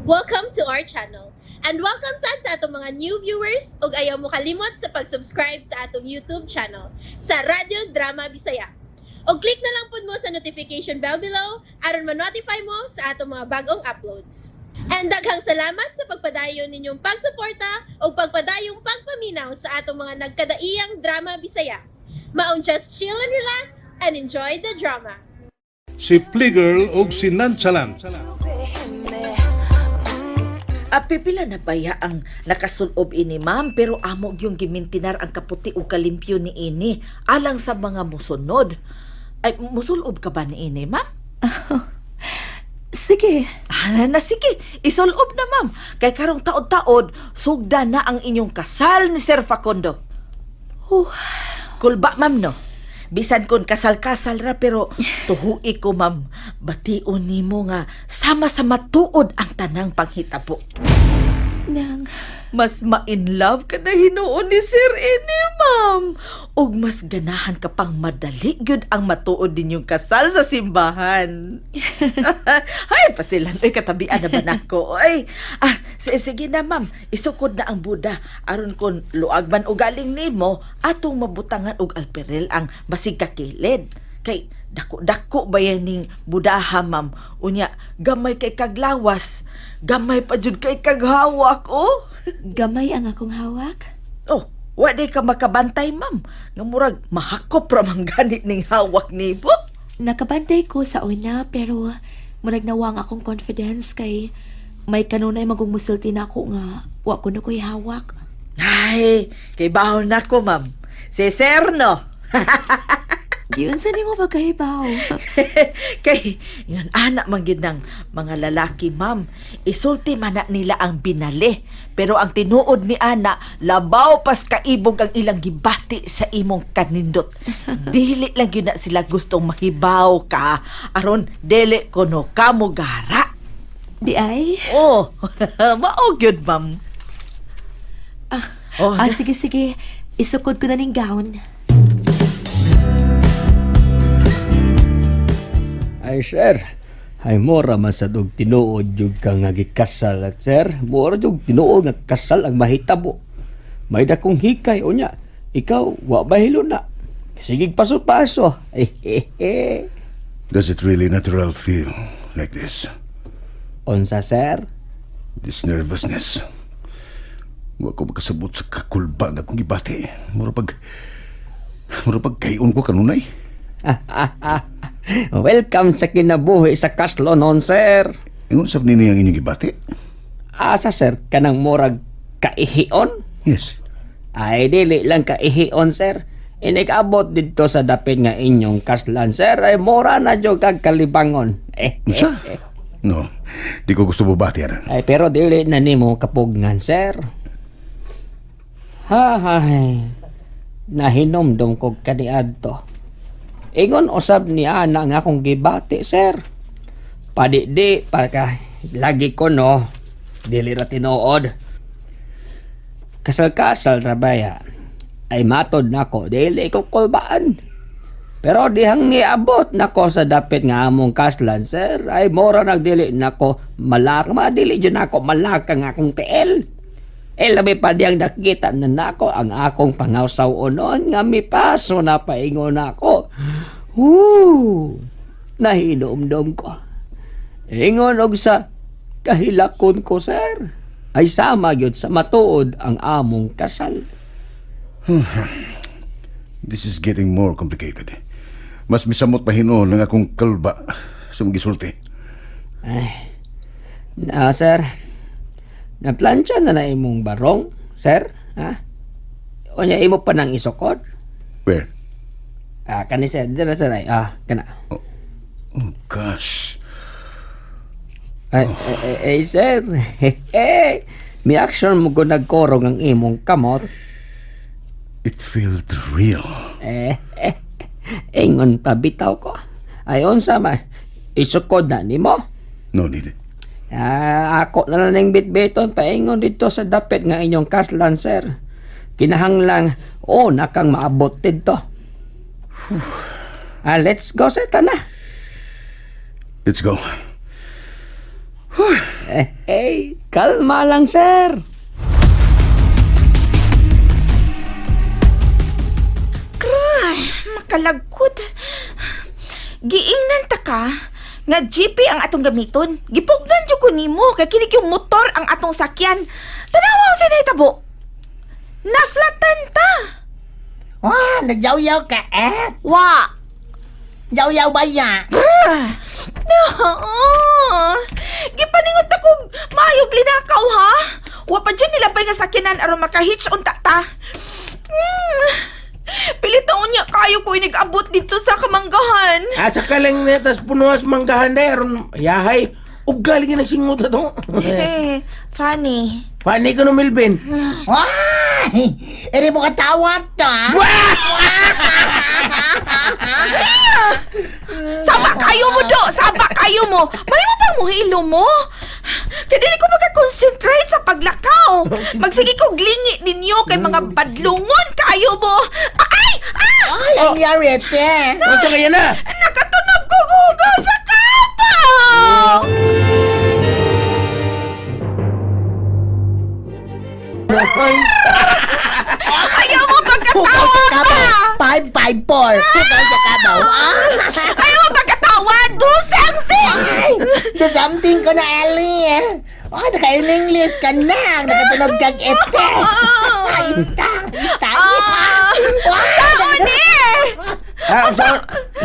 Welcome to our channel. And welcome sa atong mga new viewers ug ayaw mo kalimot sa pag-subscribe sa atong YouTube channel sa Radio Drama Bisaya. O click na lang pud mo sa notification bell below aron ma-notify mo sa atong mga bagong uploads. And daghang salamat sa pagpadayon ninyong pagsuporta o pagpadayong pagpaminaw sa atong mga nagkadaiyang Drama Bisaya. Maong just chill and relax and enjoy the drama. Si Playgirl o si Nonchalant. Pipila na baya ang nakasulob ini ma'am, pero amog yung gimintinar ang kaputi o kalimpyo ni ini alang sa mga musunod. Ay, musulob ka ba ni ini ma'am? Sige. Sige, isulob na ma'am. Kay karong taod-taod, sugda na ang inyong kasal ni Sir Facundo. Kulba ma'am no? Bisan kon kasal-kasal ra pero tuhui ko ma'am, bation nimo nga sama-sama tuod ang tanang panghitabo. Nang, Mas ma-in love ka na hinuon ni Sir ini, ma'am. Ug mas ganahan ka pang madali gyud ang matuod ninyong kasal sa simbahan. Ay, pasilan. Uy, katabian na ba nako? Ay, sige na, ma'am. Isukod na ang Buddha. Aron kon luag man o galing nimo, atong mabutangan og alperel ang basig kakilid. Kay dako-dako ba yan ning Budaha, ma'am? Unya, gamay kay kaglawas. Gamay pa jud kay kaghawak, oh. gamay ang akong hawak. Oh, wa di ka makabantay, ma'am. Nga murag mahakop ra man ganit ning hawak nimo. Nakabantay ko sa una pero murag nawang akong confidence kay may kanunay magumusulti na ako nga wa ko na ko'y hawak. Ay, kay bahon nako, ma'am. Si Sir, no? Giyon sa nimo pagkahibaw. Kay, yun, anak man gyud ng mga lalaki, ma'am. Isulti man na nila ang binali. Pero ang tinuod ni ana, labaw pas kaibog ang ilang gibati sa imong kanindot. Dili lang yun na sila gustong mahibaw ka. Aron, dili ko no kamugara. Di ay? Oh, maog yun, ma'am. Oh, Sige. Isukod ko na ning gown. Ay, sir. Ay, mora man sa dog tinuod yung ka nga gikasal, sir. Mora yung tinuod nga kasal ang mahitabo. May dakong hikay, o niya. Ikaw, wa bahilo na. Sige, paso-paso. Does it really natural feel like this? Onsa, sir? This nervousness? Wa ko makasabot sa kakulba nga kong gibati. Mura pag kayon ko kanunay. Welcome sa kinabuhi sa kaslo non, sir. Ingon sab nini ang inyong gibati? Asa, sir, kanang morag kaihion? Yes. Ay, dili lang kaihion, sir. Inig-abot dito sa dapit nga inyong kaslan, sir. Ay, mora na dyo kag kalibangon. Usa? No, di ko gusto bubati ana. Ay, pero dili na nimo kapugngan, sir. Hay. Nahinomdom ko kaniadto. Ingon usab ni ana nga akong gibati, sir. Padidi ka lagi ko no. Dili ra tinuod. Kasal-kasal ra baya. Ay matod nako dili ko kulbaan. Pero dihang niabot nako sa dapit nga among kaslan, sir, ay mora nagdili nako malaka, madili jud nako malaka nga akong tiil. Labi pa diyang nakita na nako ang akong pangawsaw unon nga mipaso na paingon ako. Nahinomdom ko. Ingon og sa kahilakon ko, sir, ay sama gyud sa matuod ang among kasal. This is getting more complicated. Mas misamot pa hinuon ng akong kalba sa mga gisulti. Ay, sir, naplansya na imong barong, sir? Ha? O niya imo pa nang isukod? Where? Kani sir, dira sir ay. Kana. Oh gosh. Ay, sir. May action mo ko nagkorong ang imong kamot. It felt real. Ingon pa bitaw ko. Ayon sa isukod na nimo. No need. Ako na lang ng bitbiton paingon dito sa dapit nga inyong kaslan, sir. Kinahanglang nakang maabot dito. Let's go, sir, tana. Let's go. Kalma lang, sir. Makalagkot. Giingnan ta ka nga GP ang atong gamiton. Gipugnan jud ko nimo kay kini yung motor ang atong sakyan. Tanawa sa nahitabo. Naflatan ta. Nagyaw-yaw ka, Wa. Yaw-yaw ba ya? Gipaningot ako maayog linakaw ha. Wa pa dyan nilabay nga sakyanan aron makahitch unta ta. Pilit na unya kayo ko inigabot dito sa kamanggahan. Asa ka lang netas punuas manggahan na aron yahay. Ug galing na singot na to. Funny. Pani ka no, Milvin. Why? Eri mo katawag ta? Saba kayo mo do! Saba kayo mo! May mo pang muhilo mo! Kaya dili ko makakonsentrate sa paglakaw! Magsige ko glingi ninyo kay mga badlungon kayo mo! Ay! Ay, ang yari ete. Asa kaya na? Nakatunog ko gugo sa kabaw! Ayaw mo Hugaw pagkatawa sa ka! kabaw. 554. Hugaw sa kabaw. Ayaw mo pagkatawa! Do something! Ay, do something ko na, Ellie. Naka-English ka na. Nakatunog kag ete. Ay, itang.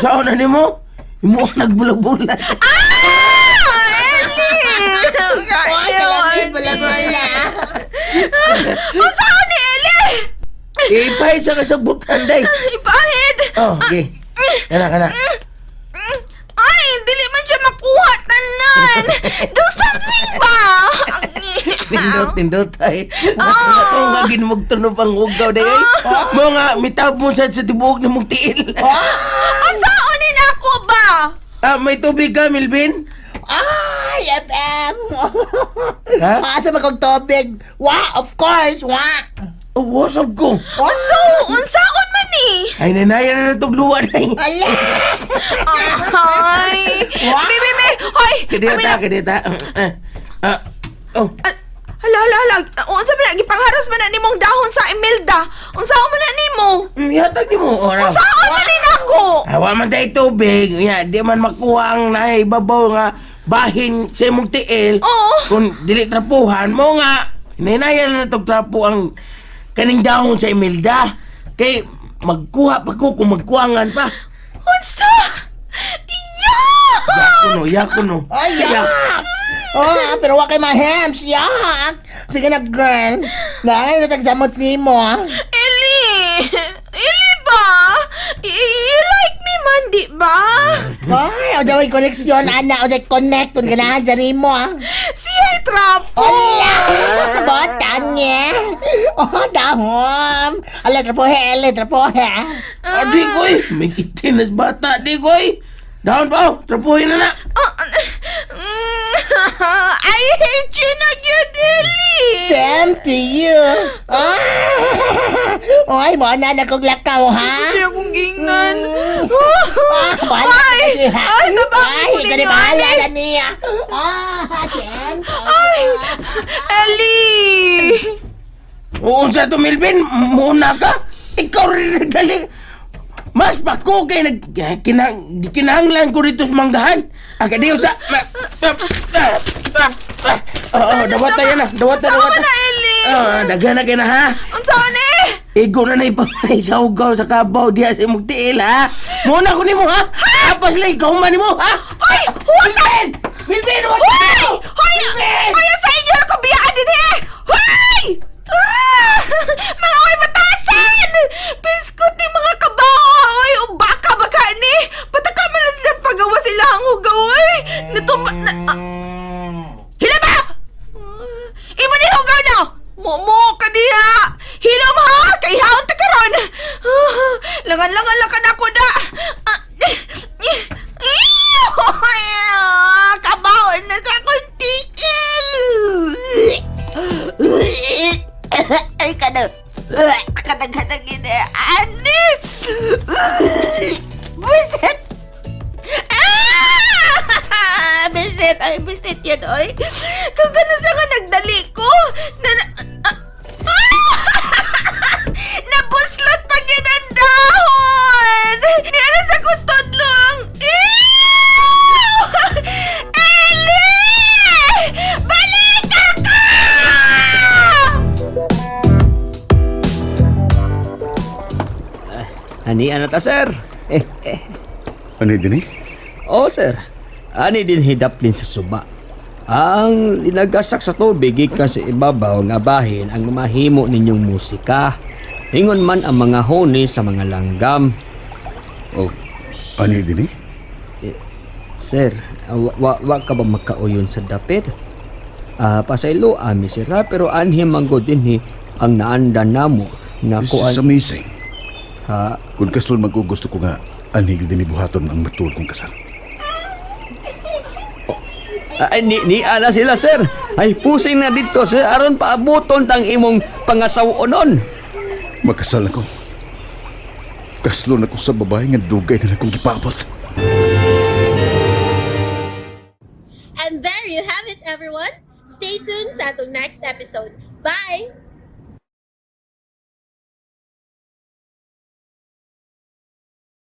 Saan na ni mo? Imo nagbula-bula. Ay, kalangin pala mo na. Saan ni Eli? Ipay sa kasabutan, day. Ipahid! Oh, okay. Kana. Ay, dili man siya makuha tanan! Do something ba? Tindot ay. Ako nga ginmugtunog ang hugaw, day. Mo nga, mitab mo sa tibuog na mong tiil. Ang saonin ako ba? May tubig ka, Milvin? Ay, FM. Ha? Maasa magkong tubig. Of course. What's up ko? So, unsaon man ni? Ay, nanaya na natugluwa, day. Ala. Ay! Bibi! Hoy! Kadita. Oh. Hala. Unsa man na gipangharas man na nimong dahon sa Imelda? Unsaon man na nimo? Yatag ni mo, ora. Unsaon man ni nako? Awa man tayo tubig. Di man makuha ang naibabaw nga bahin sa imong tiil. Oo. Kung dili trapuhan mo nga, hinaynayan na itong trapo ang kaning dahon sa Imelda. Kay magkuha pa ko kung magkuhangan pa. Unsa? Yakuno. Ay, yak. Pero wag kay ma-hams. Yak. Sige na, girl. Nangay na tagsamot ni mo. Eli ba? You like me man, di ba? Ay, o daway koneksyon, ana. O daway connect. Kung ganahan dyan ni mo. Siya trapo. Ala. Botan niya. Dahom. Ala, trapohe. Di koy, may kitinas bata, di koy. Dahon pa, trapuhin na. I hate you na yun, Eli. Same to you. Ay, mo na kong lakaw, ha? Siya kong gingan. Bahala ka na ha? Ay, tabang Ay, ko ikaw ninyo, na bahala Eli. na niya. Siyempre. Ay, Eli. Oo, sa to, Milvin, muna ka. Ikaw rin nagdali. Mas bako kay kinahanglan ko rito sa manggahan. Aga diyo sa... Dawat tayo na. Sama na, Eli. Daghan na kayo na, ha? Unsaon Igo na na ipamanay sa ugaw sa kabaw diya sa imong tiil, ha? Muna ko ni mo, ha? Tapos lang, kauman ni mo, ha? Hoy! Huwag! Milvin, huwag Hoy! ka! Hoy! Hoy! Sa inyo ako biyaan din eh! Hoy! Mga oy matasan! Biskot ni mga kabaoy! O baka ni! Pataka man na sila pagawa sila ang hugaw eh! Natumba na... Hila ba? Imo ni hugaw na! Momo ka diha! Hila mo ha! Kay haon ta karon! Langan-langan lang ka na ako da! Kabaon na sa kuntikil! Ay, kadang-kadang gini. Ani! Bisit! Bisit! Ay, bisit yun, oy. Kung gano'n sa nga nagdali ko, nabuslot pa yun ang dahon! Niyara sa kong tudlong! Ew! Ellie! Balik ako! Ani ana ta sir. Ano din eh? Oh sir. Ani din hidaplin sa suba. Ang linagasak sa tubig gikan sa ibabaw nga bahin ang mahimo ninyong musika. Ingon man ang mga honi sa mga langgam. Oh, ano din eh? Sir, wa ka ba magkauyon sa dapit? Pasaylo ami sira pero anhi manggod dinhi ang naanda namo nga This is kuan amazing. ha. Kung kaslon maggugusto ko nga, anhig din ibuhaton ang matuod kong kasal. Ay, ni ana sila sir. Ay pusing na dito sir aron paabuton tang imong pangasawon. Magkasal ako. Kaslon ako sa babae nga dugay na akong gipabot. And there you have it, everyone. Stay tuned sa atong next episode. Bye!